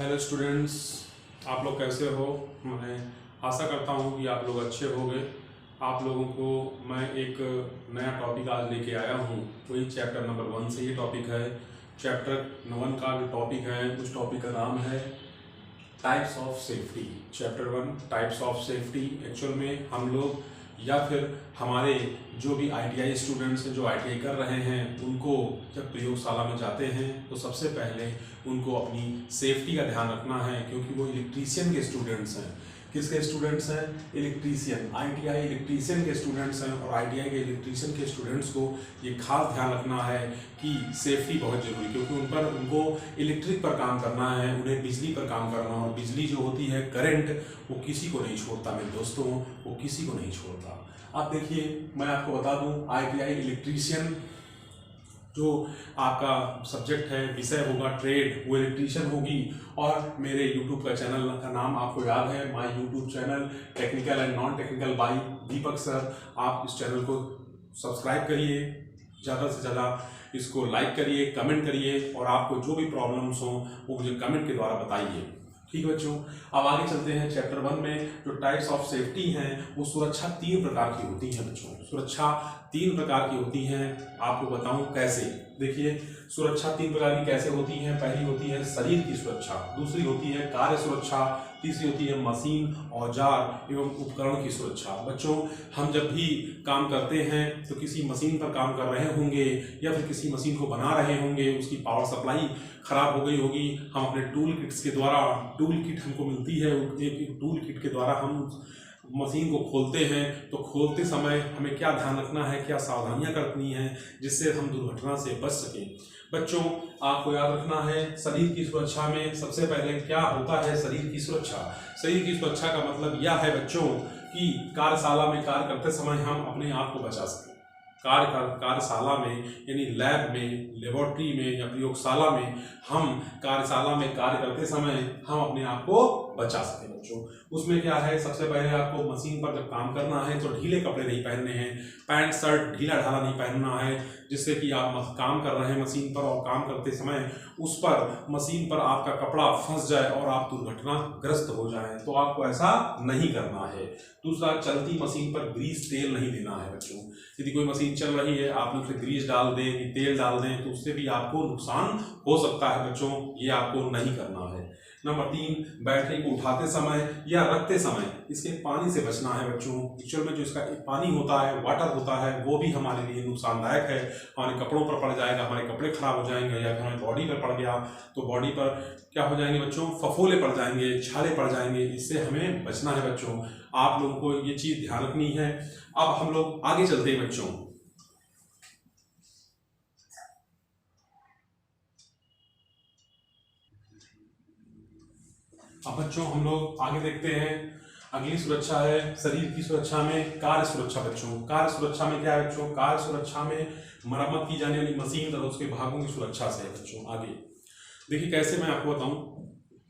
Hello students, आप लोग कैसे हो। मैं आशा करता हूँ कि आप लोग अच्छे होंगे। आप लोगों को मैं एक नया टॉपिक आज लेके आया हूँ। वही चैप्टर नंबर 1 से ये टॉपिक है। चैप्टर 1 का जो टॉपिक है उस टॉपिक का नाम है types of safety. Chapter 1 types of safety. Actual में हम लोग या फिर हमारे जो भी ITI स्टूडेंट्स हैं जो ITI कर रहे हैं उनको जब प्रयोगशाला में जाते हैं तो सबसे पहले उनको अपनी सेफ्टी का ध्यान रखना है, क्योंकि वो इलेक्ट्रीशियन के स्टूडेंट्स हैं। किसके स्टूडेंट्स हैं? इलेक्ट्रीशियन। ITI इलेक्ट्रीशियन के स्टूडेंट्स हैं और ITI के इलेक्ट्रीशियन के स्टूडेंट्स को ये खास ध्यान रखना है कि सेफ्टी बहुत ज़रूरी, क्योंकि उनको इलेक्ट्रिक पर काम करना है, उन्हें बिजली पर काम करना है। और बिजली जो होती है, करंट, वो किसी को नहीं छोड़ता मेरे दोस्तों, वो किसी को नहीं छोड़ता। आप देखिए, मैं आपको बता दूं, ITI इलेक्ट्रीशियन जो आपका सब्जेक्ट है, विषय होगा ट्रेड, वो इलेक्ट्रीशियन होगी। और मेरे यूट्यूब का चैनल का नाम आपको याद है, my YouTube channel technical and non technical by Deepak sir. आप इस चैनल को सब्सक्राइब करिए, ज़्यादा से ज़्यादा इसको लाइक करिए, कमेंट करिए, और आपको जो भी प्रॉब्लम्स हों वो मुझे कमेंट के द्वारा बताइए। ठीक है बच्चों, अब आगे चलते हैं। चैप्टर 1 में जो टाइप्स ऑफ सेफ्टी हैं वो सुरक्षा 3 प्रकार की होती हैं बच्चों। सुरक्षा 3 प्रकार की होती हैं। आपको बताऊं कैसे। देखिए, सुरक्षा 3 प्रकार की कैसे होती हैं। पहली होती है शरीर की सुरक्षा, दूसरी होती है कार्य सुरक्षा, तीसरी होती है मशीन, औजार एवं उपकरण की सुरक्षा। बच्चों, हम जब भी काम करते हैं तो किसी मशीन पर काम कर रहे होंगे या फिर किसी मशीन को बना रहे होंगे, उसकी पावर सप्लाई खराब हो गई होगी। हम अपने टूल किट्स के द्वारा, टूल किट हमको मिलती है, एक टूल किट के द्वारा हम मशीन को खोलते हैं। तो खोलते समय हमें क्या ध्यान रखना है, क्या सावधानियां करनी है, जिससे हम दुर्घटना से बच सकें। बच्चों, आपको याद रखना है, शरीर की सुरक्षा में सबसे पहले क्या होता है? शरीर की सुरक्षा। शरीर की सुरक्षा का मतलब यह है बच्चों कि कार्यशाला में कार्य करते समय हम अपने आप को बचा सकें। कार्यशाला में यानी लैब में, लेबोरेटरी में या प्रयोगशाला में, हम कार्यशाला में कार्य करते समय हम अपने आप को बचा सकें बच्चों। उसमें क्या है, सबसे पहले आपको मशीन पर जब काम करना है तो ढीले कपड़े नहीं पहनने हैं, पैंट शर्ट ढीला ढाला नहीं पहनना है, जिससे कि आप काम कर रहे हैं मशीन पर और काम करते समय उस पर मशीन पर आपका कपड़ा फंस जाए और आप दुर्घटनाग्रस्त हो जाएं, तो आपको ऐसा नहीं करना है। दूसरा, चलती मशीन पर ग्रीस तेल नहीं देना है बच्चों। यदि कोई मशीन चल रही है, आप उसमें ग्रीस डाल दें, तेल डाल दें, तो उससे भी आपको नुकसान हो सकता है बच्चों, ये आपको नहीं करना है। नंबर 3, बैटरी को उठाते समय या रखते समय इसके पानी से बचना है बच्चों। एक्चुअल में जो इसका पानी होता है, वाटर होता है, वो भी हमारे लिए नुकसानदायक है। हमारे कपड़ों पर पड़ जाएगा, हमारे कपड़े खराब हो जाएंगे, या हमारे बॉडी पर पड़ गया तो बॉडी पर क्या हो जाएंगे बच्चों? फफोले पड़ जाएंगे, छाले पड़ जाएंगे। इससे हमें बचना है बच्चों। आप लोगों को ये चीज़ ध्यान रखनी है। अब हम लोग आगे चलते हैं बच्चों। अब बच्चों हम लोग आगे देखते हैं। अगली सुरक्षा है शरीर की सुरक्षा में कार्य सुरक्षा बच्चों। कार्य सुरक्षा में क्या है बच्चों? कार्य सुरक्षा में मरम्मत की जाने वाली मशीन और उसके भागों की सुरक्षा से है बच्चों। आगे देखिए कैसे, मैं आपको बताऊं।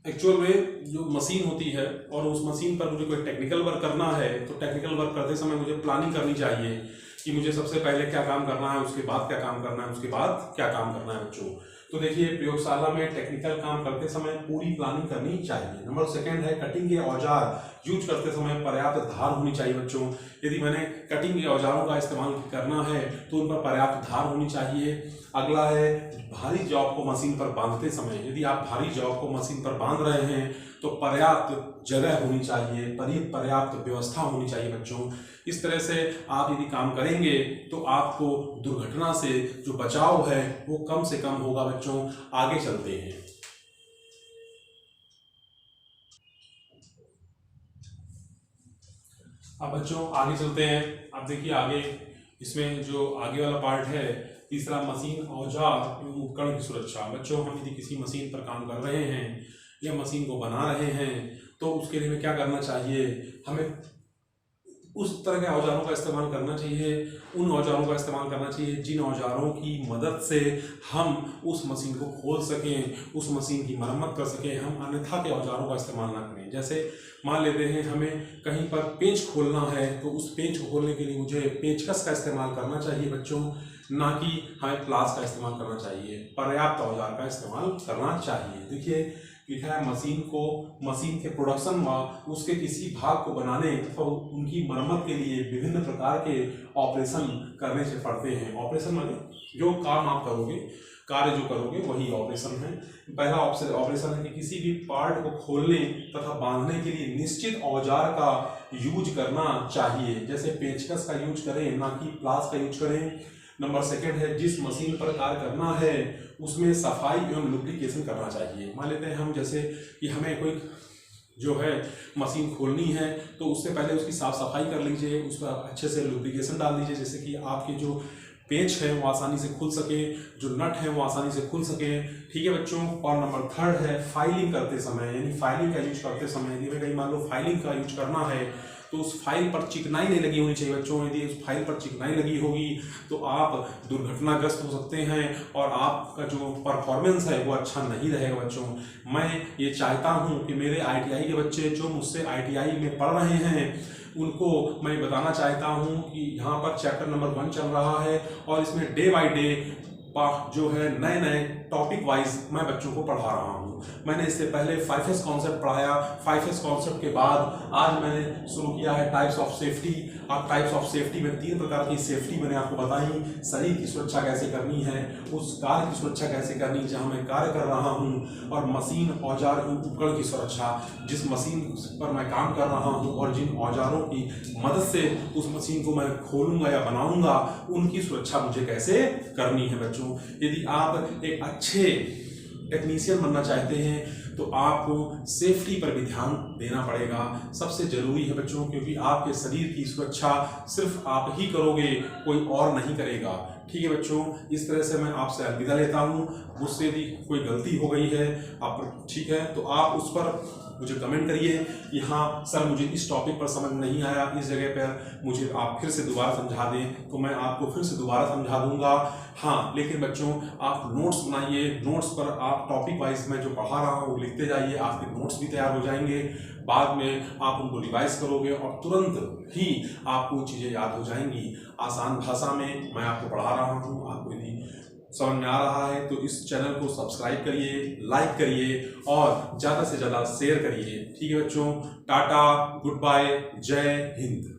एक्चुअल में जो मशीन होती है और उस मशीन पर मुझे कोई टेक्निकल वर्क करना है, तो टेक्निकल वर्क करते समय मुझे प्लानिंग करनी चाहिए कि मुझे सबसे पहले क्या काम करना है, उसके बाद क्या काम करना है, उसके बाद क्या काम करना है बच्चों। तो देखिए, प्रयोगशाला में टेक्निकल काम करते समय पूरी प्लानिंग करनी चाहिए। नंबर 2 है कटिंग के औजार यूज करते समय पर्याप्त धार होनी चाहिए बच्चों। यदि मैंने कटिंग के औजारों का इस्तेमाल करना है तो उन पर पर्याप्त धार होनी चाहिए। अगला है भारी जॉब को मशीन पर बांधते समय, यदि आप भारी जॉब को मशीन पर बांध रहे हैं तो पर्याप्त जगह होनी चाहिए, पर्याप्त व्यवस्था होनी चाहिए बच्चों। इस तरह से आप यदि काम करेंगे तो आपको दुर्घटना से जो बचाव है वो कम से कम होगा बच्चों। आगे चलते हैं। अब बच्चों आगे चलते हैं। अब देखिए आगे, इसमें जो आगे वाला पार्ट है, तीसरा मशीन, औजार एवं उपकरण की सुरक्षा। बच्चों, हम यदि किसी मशीन पर काम कर रहे हैं या मशीन को बना रहे हैं तो उसके लिए हमें क्या करना चाहिए? हमें उस तरह के औजारों का इस्तेमाल करना चाहिए, उन औजारों का इस्तेमाल करना चाहिए जिन औजारों की मदद से हम उस मशीन को खोल सकें, उस मशीन की मरम्मत कर सकें। हम अन्यथा के औजारों का इस्तेमाल ना करें। जैसे मान लेते हैं हमें कहीं पर पेंच खोलना है, तो उस पेंच को खोलने के लिए मुझे पेंचकस का इस्तेमाल करना चाहिए बच्चों, ना कि हमें प्लास का इस्तेमाल करना चाहिए। पर्याप्त औजार का इस्तेमाल करना चाहिए। देखिए लिखा है मशीन के प्रोडक्शन में उसके किसी भाग को बनाने अथवा उनकी मरम्मत के लिए विभिन्न प्रकार के ऑपरेशन करने से पड़ते हैं। ऑपरेशन माने जो काम आप करोगे, कार्य जो करोगे वही ऑपरेशन है। पहला ऑपरेशन है कि किसी भी पार्ट को खोलने तथा बांधने के लिए निश्चित औजार का यूज करना चाहिए, जैसे पेचकस का यूज करें, ना कि प्लास का यूज करें। नंबर सेकंड है जिस मशीन पर कार्य करना है उसमें सफाई एवं लुब्रिकेशन करना चाहिए। मान लेते हैं हम जैसे कि हमें कोई जो है मशीन खोलनी है तो उससे पहले उसकी साफ सफाई कर लीजिए, उस पर अच्छे से लुब्रिकेशन डाल दीजिए, जैसे कि आपके जो पेच है वो आसानी से खुल सके, जो नट है वो आसानी से खुल सके। ठीक है बच्चों। और नंबर थर्ड है फाइलिंग करते समय, यानी फाइलिंग का यूज करते समय यदि कहीं मान लो फाइलिंग का यूज करना है तो उस फाइल पर चिकनाई नहीं लगी होनी चाहिए बच्चों। यदि उस फाइल पर चिकनाई लगी होगी तो आप दुर्घटनाग्रस्त हो सकते हैं और आपका जो परफॉर्मेंस है वो अच्छा नहीं रहेगा बच्चों। मैं ये चाहता हूँ कि मेरे ITI के बच्चे जो मुझसे ITI में पढ़ रहे हैं उनको मैं बताना चाहता हूँ कि यहाँ पर चैप्टर नंबर 1 चल रहा है और इसमें डे बाय डे जो है नए नए टॉपिक वाइज मैं बच्चों को पढ़ा रहा हूँ। मैंने इससे पहले 5S कॉन्सेप्ट पढ़ाया, 5S कॉन्सेप्ट के बाद आज मैंने शुरू किया है टाइप्स ऑफ सेफ्टी। अब टाइप्स ऑफ सेफ्टी में 3 प्रकार की सेफ्टी मैंने आपको बताई। शरीर की सुरक्षा कैसे करनी है, उस कार्य की सुरक्षा कैसे करनी जहाँ मैं कार्य कर रहा हूँ, और मशीन औजार उपकरण की सुरक्षा, जिस मशीन पर मैं काम कर रहा हूँ और जिन औजारों की मदद से उस मशीन को मैं खोलूँगा या बनाऊँगा उनकी सुरक्षा मुझे कैसे करनी है बच्चों। यदि आप एक अच्छे टेक्नीशियन बनना चाहते हैं तो आपको सेफ्टी पर भी ध्यान देना पड़ेगा, सबसे जरूरी है बच्चों, क्योंकि आपके शरीर की सुरक्षा सिर्फ आप ही करोगे, कोई और नहीं करेगा। ठीक है बच्चों, इस तरह से मैं आपसे अलविदा लेता हूँ। मुझसे यदि कोई गलती हो गई है आप ठीक है तो आप उस पर मुझे कमेंट करिए कि हाँ सर मुझे इस टॉपिक पर समझ नहीं आया, इस जगह पर मुझे आप फिर से दोबारा समझा दें तो मैं आपको फिर से दोबारा समझा दूंगा। हाँ लेकिन बच्चों आप नोट्स बनाइए, नोट्स पर आप टॉपिक वाइज मैं जो पढ़ा रहा हूँ वो लिखते जाइए, आपके नोट्स भी तैयार हो जाएंगे। बाद में आप उनको रिवाइज करोगे और तुरंत ही आपको चीज़ें याद हो जाएंगी। आसान भाषा में मैं आपको पढ़ा रहा हूँ, आपको यदि समझ में आ रहा है तो इस चैनल को सब्सक्राइब करिए, लाइक करिए और ज़्यादा से ज़्यादा शेयर करिए। ठीक है बच्चों, टाटा, गुड बाय, जय हिंद।